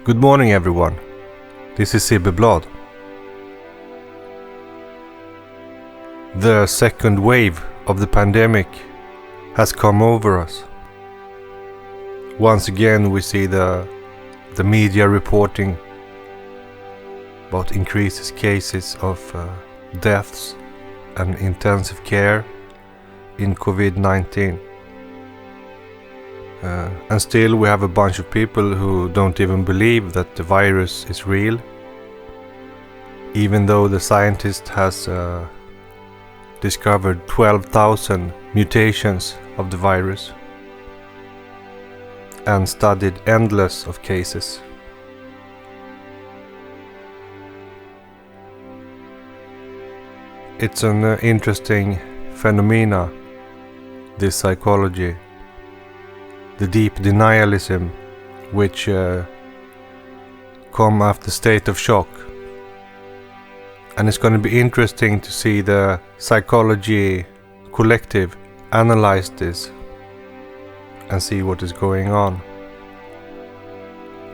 Good morning, everyone. This is Sibbe Bladh. The second wave of the pandemic has come over us. Once again, we see the media reporting about increased cases of deaths and intensive care in COVID-19. And still we have a bunch of people who don't even believe that the virus is real, even though the scientist has discovered 12,000 mutations of the virus and studied endless of cases. It's an interesting phenomena, this psychology. The deep denialism which come after state of shock. And it's going to be interesting to see the psychology collective analyze this and see what is going on.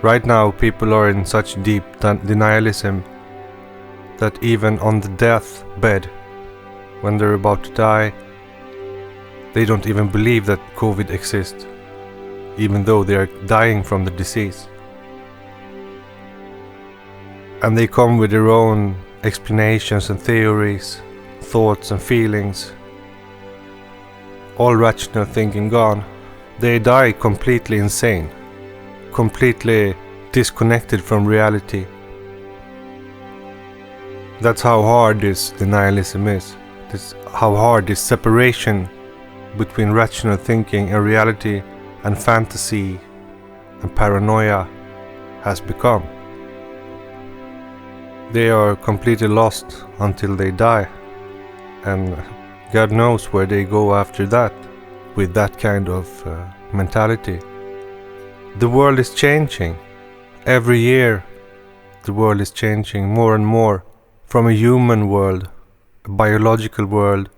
Right now people are in such deep denialism that even on the death bed, when they're about to die, they don't even believe that COVID exists, even though they are dying from the disease. And they come with their own explanations and theories, thoughts and feelings, all rational thinking gone. They die completely insane, completely disconnected from reality. That's how hard this denialism is. How hard this separation between rational thinking and reality and fantasy and paranoia has become. They are completely lost until they die, and God knows where they go after that with that kind of mentality. The world is changing. Every year the world is changing more and more from a human world, a biological world,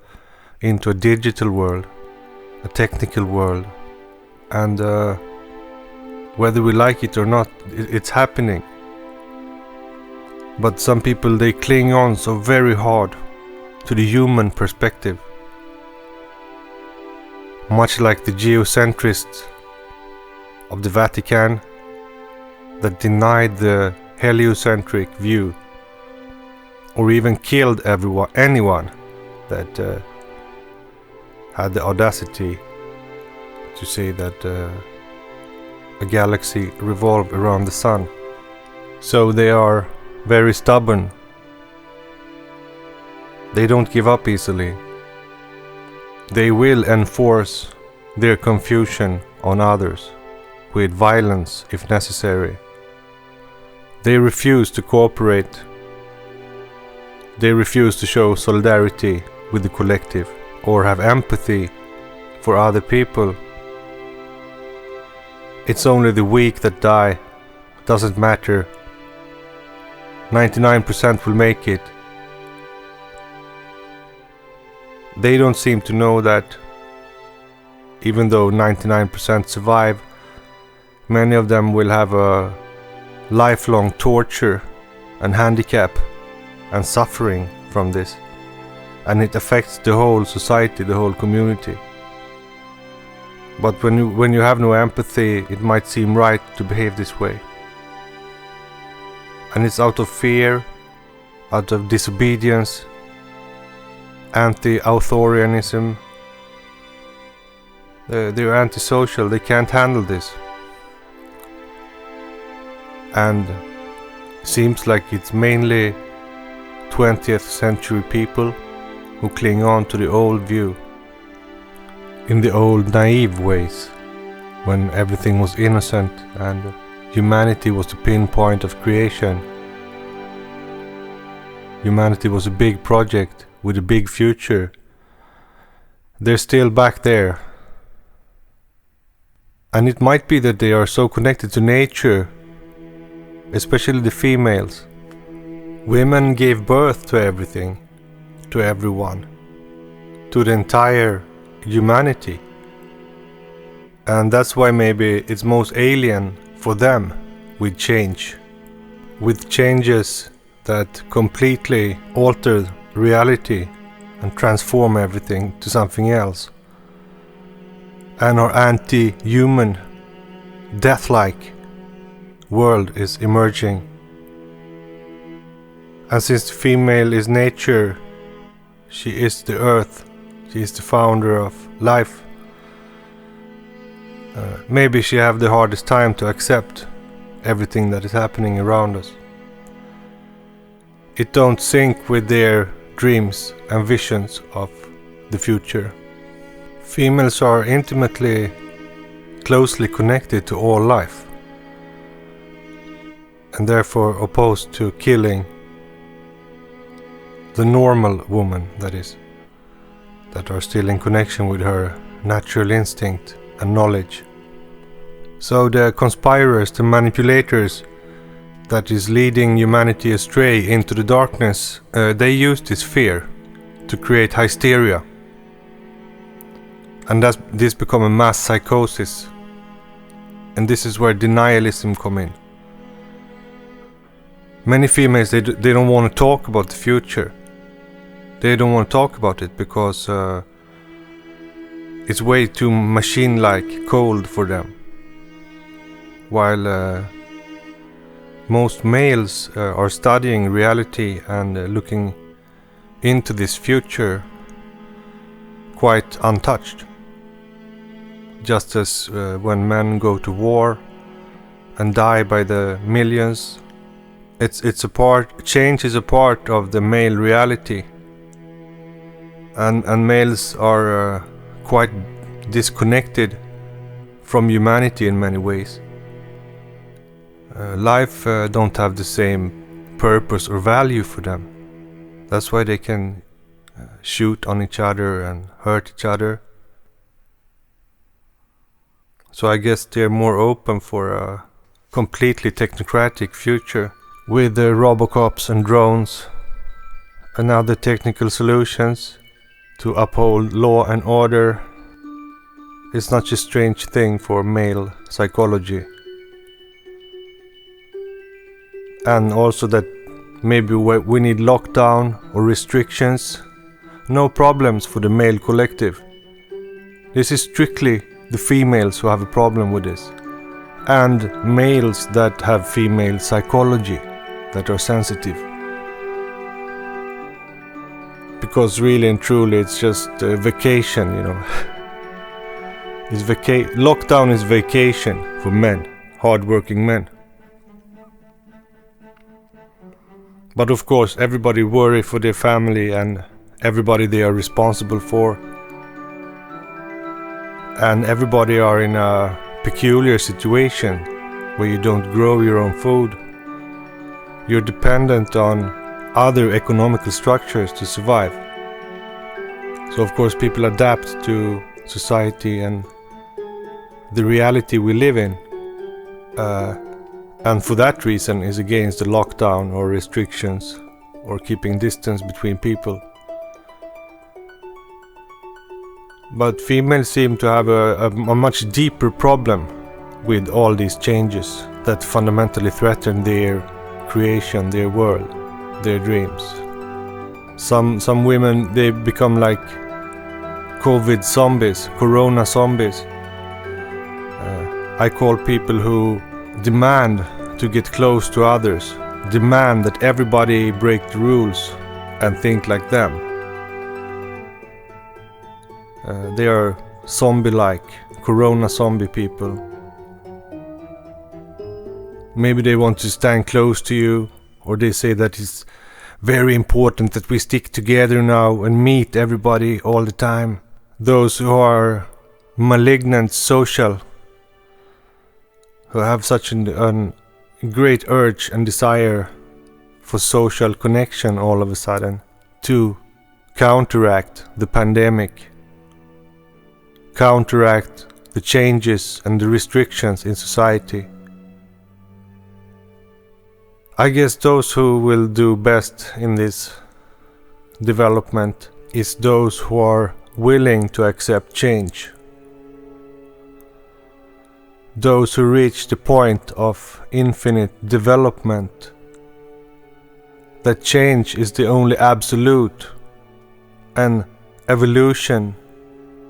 into a digital world, a technical world. And whether we like it or not, it's happening. But some people, they cling on so very hard to the human perspective, much like the geocentrists of the Vatican that denied the heliocentric view, or even killed anyone that had the audacity to say that a galaxy revolves around the sun. So they are very stubborn. They don't give up easily. They will enforce their confusion on others with violence if necessary. They refuse to cooperate. They refuse to show solidarity with the collective or have empathy for other people. It's only the weak that die. Doesn't matter. 99% will make it. They don't seem to know that even though 99% survive, many of them will have a lifelong torture and handicap and suffering from this. And it affects the whole society, the whole community. But when you have no empathy, it might seem right to behave this way. And it's out of fear, out of disobedience, anti-authoritarianism. They're antisocial, they can't handle this. And seems like it's mainly 20th century people who cling on to the old view, in the old naive ways, when everything was innocent and humanity was the pinpoint of creation. Humanity was a big project with a big future. They're still back there. And it might be that they are so connected to nature, especially the females. Women gave birth to everything, to everyone, to the entire humanity. And that's why maybe it's most alien for them with change, with changes that completely alter reality and transform everything to something else, and our anti-human, death-like world is emerging. And since the female is nature, she is the earth, she is the founder of life, maybe she have the hardest time to accept everything that is happening around us. It don't sync with their dreams and visions of the future. Females are intimately, closely connected to all life, and therefore opposed to killing the normal woman, that are still in connection with her natural instinct and knowledge. So the conspirators, the manipulators that is leading humanity astray into the darkness, they use this fear to create hysteria. And this become a mass psychosis. And this is where denialism come in. Many females, they don't want to talk about the future. They don't want to talk about it because it's way too machine-like, cold for them. While most males are studying reality and looking into this future quite untouched. Just as when men go to war and die by the millions, change is a part of the male reality. And males are quite disconnected from humanity in many ways. Life don't have the same purpose or value for them. That's why they can shoot on each other and hurt each other. So I guess they're more open for a completely technocratic future with robocops and drones and other technical solutions to uphold law and order. It's not a strange thing for male psychology. And also that maybe we need lockdown or restrictions. No problems for the male collective. This is strictly the females who have a problem with this. And males that have female psychology, that are sensitive. Because really and truly it's just a vacation, you know. Lockdown is vacation for men, hard-working men. But of course everybody worry for their family and everybody they are responsible for. And everybody are in a peculiar situation where you don't grow your own food. You're dependent on other economical structures to survive. So of course people adapt to society and the reality we live in. And for that reason is against the lockdown or restrictions or keeping distance between people. But females seem to have a much deeper problem with all these changes that fundamentally threaten their creation, their world, their dreams. Some women, they become like COVID zombies, Corona zombies. I call people who demand to get close to others, demand that everybody break the rules and think like them. They are zombie-like, Corona zombie people. Maybe they want to stand close to you, or they say that it's very important that we stick together now and meet everybody all the time. Those who are malignant social, who have such a great urge and desire for social connection all of a sudden to counteract the pandemic, counteract the changes and the restrictions in society. I guess those who will do best in this development is those who are willing to accept change. those who reach the point of infinite development, that change is the only absolute, and evolution,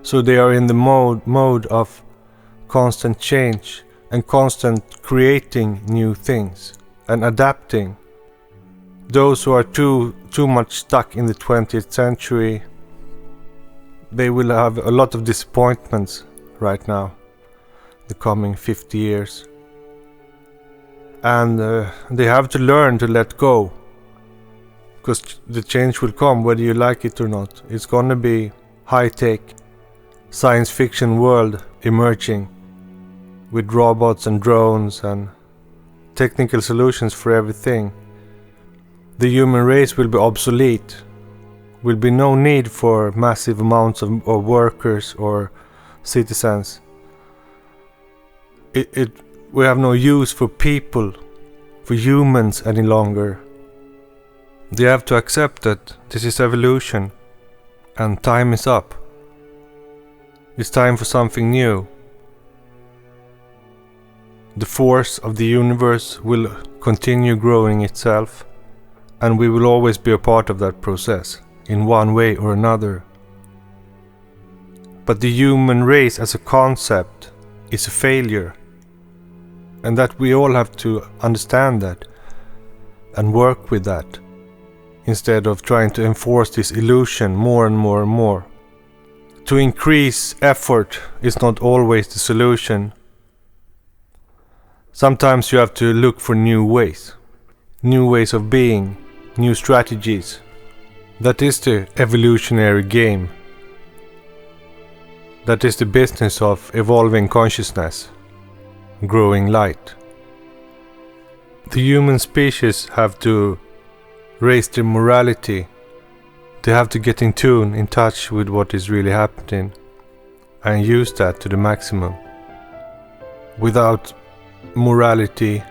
so they are in the mode of constant change and constant creating new things and adapting. Those who are too much stuck in the 20th century, they will have a lot of disappointments right now, the coming 50 years. And they have to learn to let go, because the change will come whether you like it or not. It's gonna be high-tech science fiction world emerging with robots and drones and technical solutions for everything. The human race will be obsolete. Will be no need for massive amounts of workers or citizens. We have no use for people, for humans any longer. They have to accept that this is evolution and time is up. It's time for something new. The force of the universe will continue growing itself, and we will always be a part of that process, in one way or another. But the human race as a concept is a failure, and that we all have to understand that and work with that, instead of trying to enforce this illusion more and more and more. To increase effort is not always the solution. Sometimes you have to look for new ways of being, new strategies. That is the evolutionary game. That is the business of evolving consciousness, growing light. The human species have to raise their morality. They have to get in tune, in touch with what is really happening, and use that to the maximum. Without morality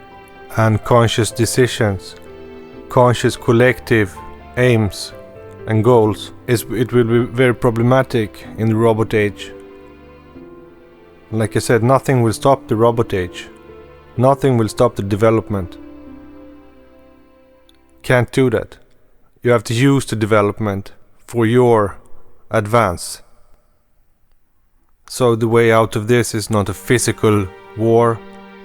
and conscious decisions, conscious collective aims and goals, it will be very problematic in the robot age. Like I said, nothing will stop the robot age. Nothing will stop the development. Can't do that. You have to use the development for your advance. So the way out of this is not a physical war.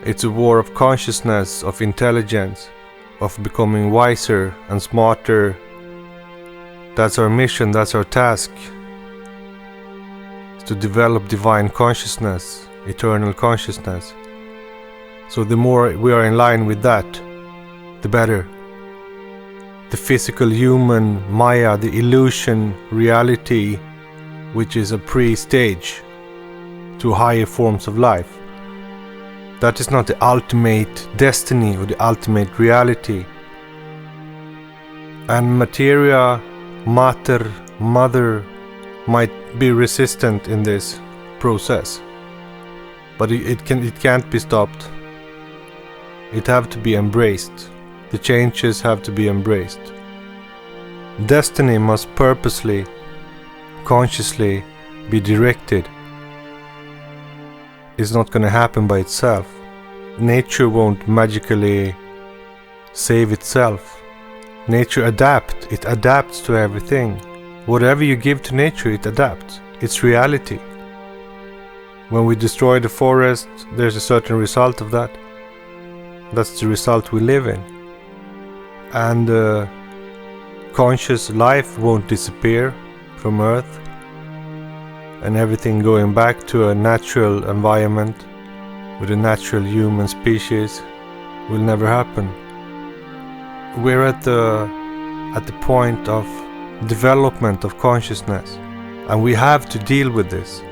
It's a war of consciousness, of intelligence, of becoming wiser and smarter. That's our mission, that's our task. It's to develop divine consciousness, eternal consciousness. So the more we are in line with that, the better. The physical human Maya, the illusion reality, which is a pre-stage to higher forms of life. That is not the ultimate destiny or the ultimate reality. And materia, matter, mother might be resistant in this process. But it can't be stopped. It have to be embraced. The changes have to be embraced. Destiny must purposely, consciously be directed. It's not going to happen by itself. Nature won't magically save itself. Nature adapts to everything. Whatever you give to nature, it adapts. It's reality. When we destroy the forest, there's a certain result of that. That's the result we live in. And conscious life won't disappear from Earth, and everything going back to a natural environment with a natural human species will never happen. We're at the point of development of consciousness, and we have to deal with this.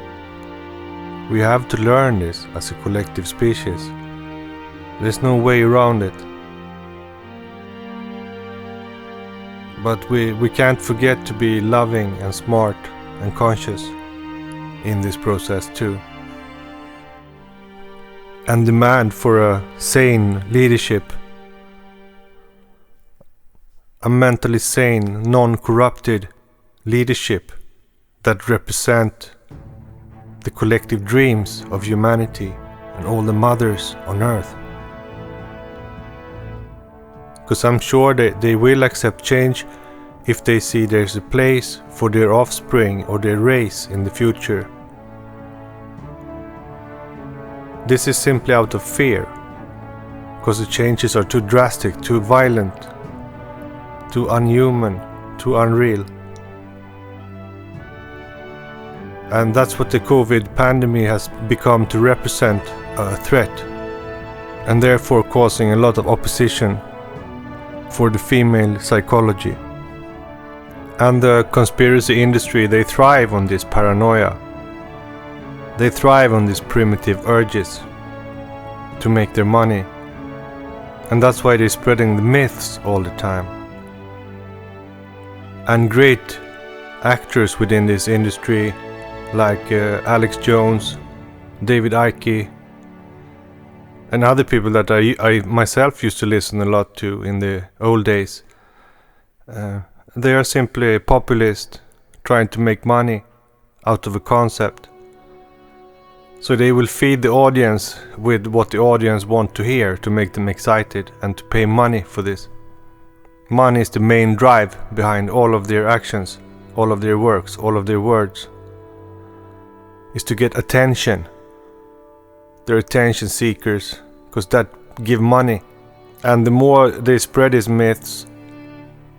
We have to learn this as a collective species. There's no way around it. But we can't forget to be loving and smart and conscious in this process too. And demand for a sane leadership, a mentally sane, non-corrupted leadership that represent the collective dreams of humanity and all the mothers on earth. Because I'm sure they will accept change if they see there's a place for their offspring or their race in the future. This is simply out of fear, because the changes are too drastic, too violent, too unhuman, too unreal. And that's what the COVID pandemic has become, to represent a threat, and therefore causing a lot of opposition for the female psychology. And the conspiracy industry, they thrive on this paranoia. They thrive on these primitive urges to make their money. And that's why they're spreading the myths all the time. And great actors within this industry, like Alex Jones, David Icke, and other people that I myself used to listen a lot to in the old days. They are simply populist, trying to make money out of a concept. So they will feed the audience with what the audience want to hear, to make them excited and to pay money for this. Money is the main drive behind all of their actions, all of their works, all of their words. Is to get attention. They're attention seekers, because that give money. And the more they spread these myths,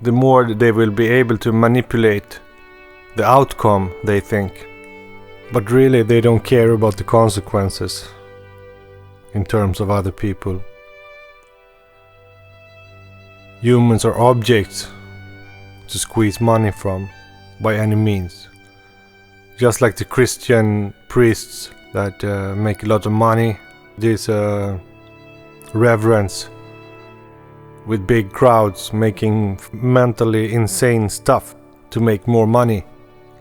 the more they will be able to manipulate the outcome, they think. But really they don't care about the consequences in terms of other people. Humans are objects to squeeze money from by any means. Just like the Christian priests that make a lot of money, this reverence with big crowds making mentally insane stuff to make more money,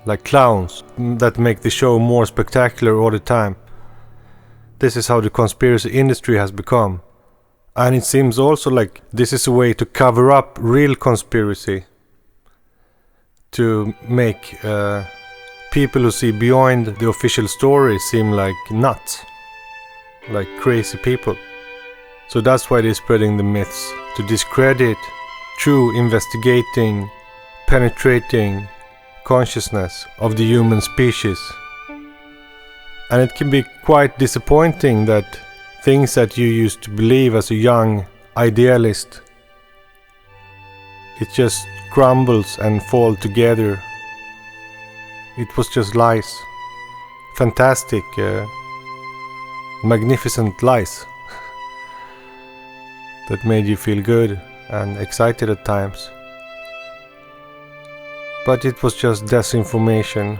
like clowns that make the show more spectacular all the time. This is how the conspiracy industry has become. And it seems also like this is a way to cover up real conspiracy, to make people who see beyond the official story seem like nuts, like crazy people. So that's why they're spreading the myths, to discredit true investigating, penetrating consciousness of the human species. And it can be quite disappointing that things that you used to believe as a young idealist, it just crumbles and falls together. It was just lies. Fantastic, magnificent lies that made you feel good and excited at times. But it was just disinformation,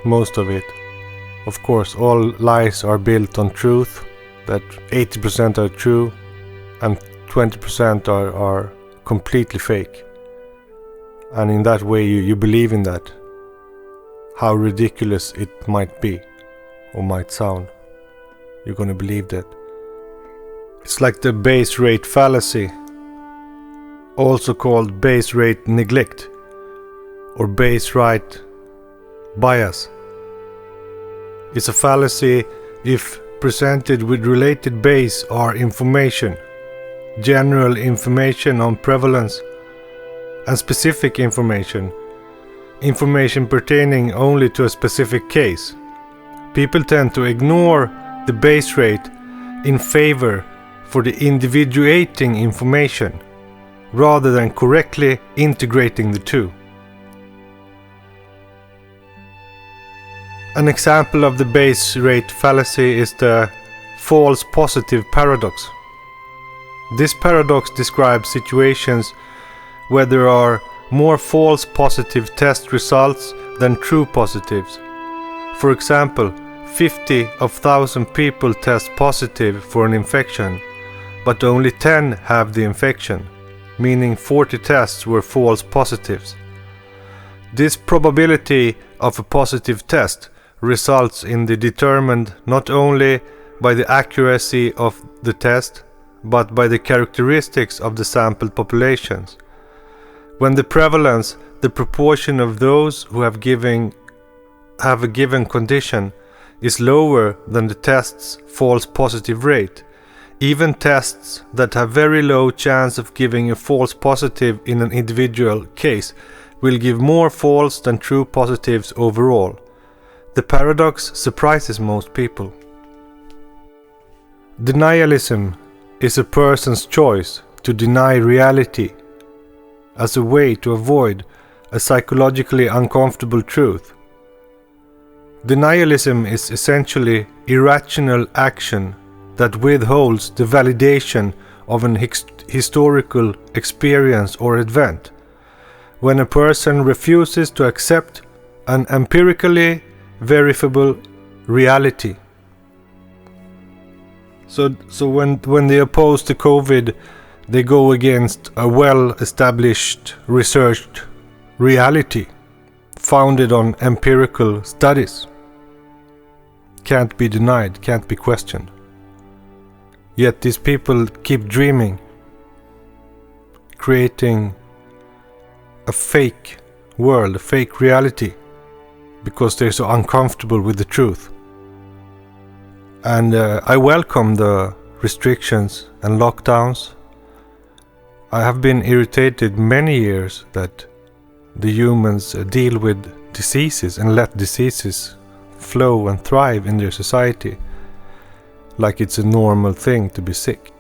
most of it. Of course, all lies are built on truth, that 80% are true and 20% are completely fake. And in that way you believe in that. How ridiculous it might be or might sound, you're gonna believe that. It's like the base rate fallacy, also called base rate neglect or base rate bias. It's a fallacy if presented with related base or information, general information on prevalence, and specific information pertaining only to a specific case. People tend to ignore the base rate in favor for the individuating information rather than correctly integrating the two. An example of the base rate fallacy is the false positive paradox. This paradox describes situations where there are more false positive test results than true positives. For example, 50 of 1,000 people test positive for an infection, but only 10 have the infection, meaning 40 tests were false positives. This probability of a positive test results in the determined not only by the accuracy of the test, but by the characteristics of the sampled populations. When the prevalence, the proportion of those who have a given condition, is lower than the test's false positive rate. Even tests that have very low chance of giving a false positive in an individual case will give more false than true positives overall. The paradox surprises most people. Denialism is a person's choice to deny reality as a way to avoid a psychologically uncomfortable truth. Denialism is essentially irrational action that withholds the validation of an historical experience or event. When a person refuses to accept an empirically verifiable reality. So when they oppose the COVID, they go against a well-established, researched reality founded on empirical studies. Can't be denied, can't be questioned. Yet these people keep dreaming, creating a fake world, a fake reality, because they're so uncomfortable with the truth. And I welcome the restrictions and lockdowns. I have been irritated many years that the humans deal with diseases and let diseases flow and thrive in their society like it's a normal thing to be sick.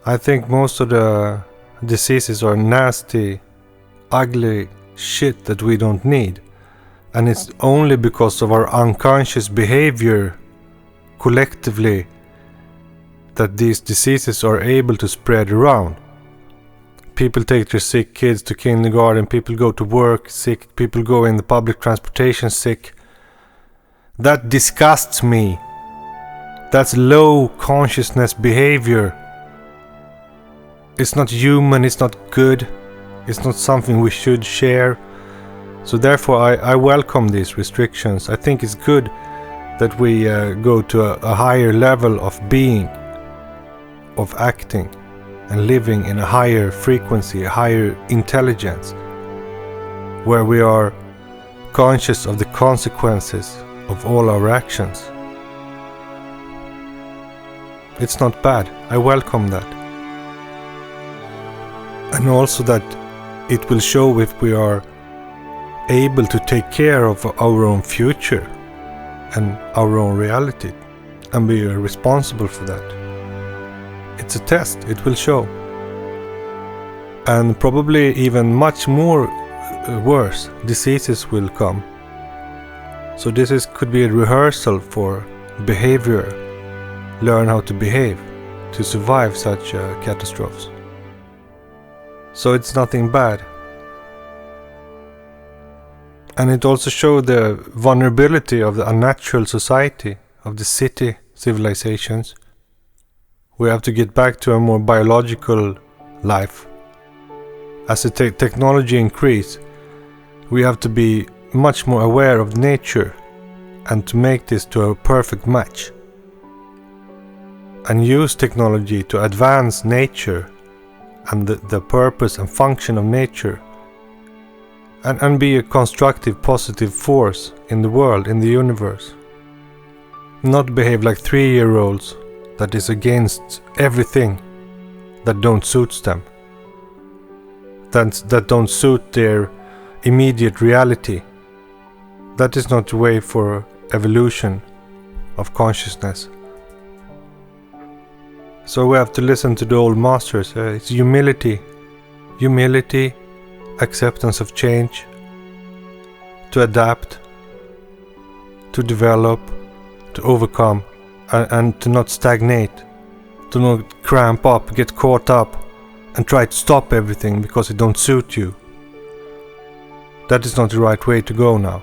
I think most of the diseases are nasty, ugly shit that we don't need. And it's only because of our unconscious behavior collectively that these diseases are able to spread around. People take their sick kids to kindergarten, people go to work sick, people go in the public transportation sick. That disgusts me. That's low consciousness behavior. It's not human, it's not good, it's not something we should share. So therefore I welcome these restrictions. I think it's good that we go to a higher level of being, of acting and living in a higher frequency, a higher intelligence, where we are conscious of the consequences of all our actions. It's not bad. I welcome that. And also that it will show if we are able to take care of our own future and our own reality, and we are responsible for that. It's a test, it will show. And probably even much more worse diseases will come. So this could be a rehearsal for behavior. Learn how to behave to survive such catastrophes. So it's nothing bad. And it also showed the vulnerability of the unnatural society, of the city civilizations. We have to get back to a more biological life. As the technology increases, we have to be much more aware of nature and to make this to a perfect match. And use technology to advance nature and the purpose and function of nature. And be a constructive, positive force in the world, in the universe. Not behave like 3-year-olds that is against everything that don't suit them. That don't suit their immediate reality. That is not the way for evolution of consciousness. So we have to listen to the old masters. It's humility. Humility. Acceptance of change, to adapt, to develop, to overcome, and to not stagnate, to not cramp up, get caught up, and try to stop everything because it don't suit you. That is not the right way to go now.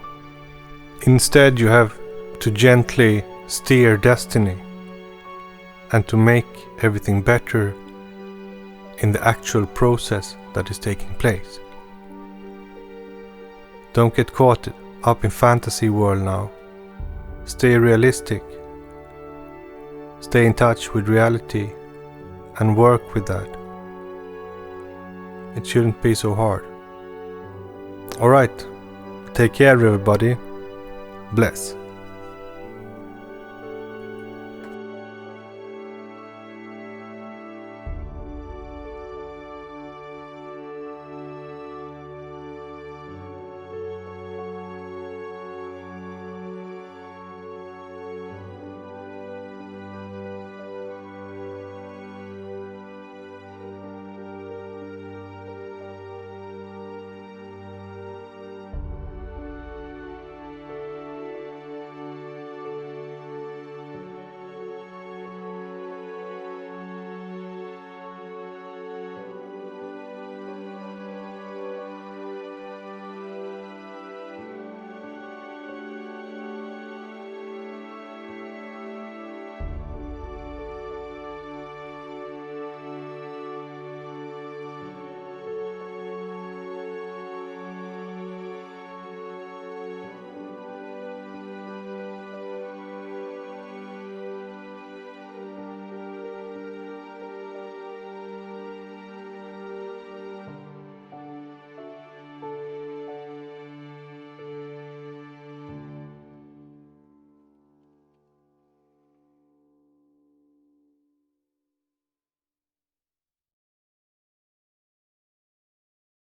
Instead, you have to gently steer destiny and to make everything better in the actual process that is taking place. Don't get caught up in fantasy world now. Stay realistic. Stay in touch with reality and work with that. It shouldn't be so hard. Alright, take care everybody. Bless.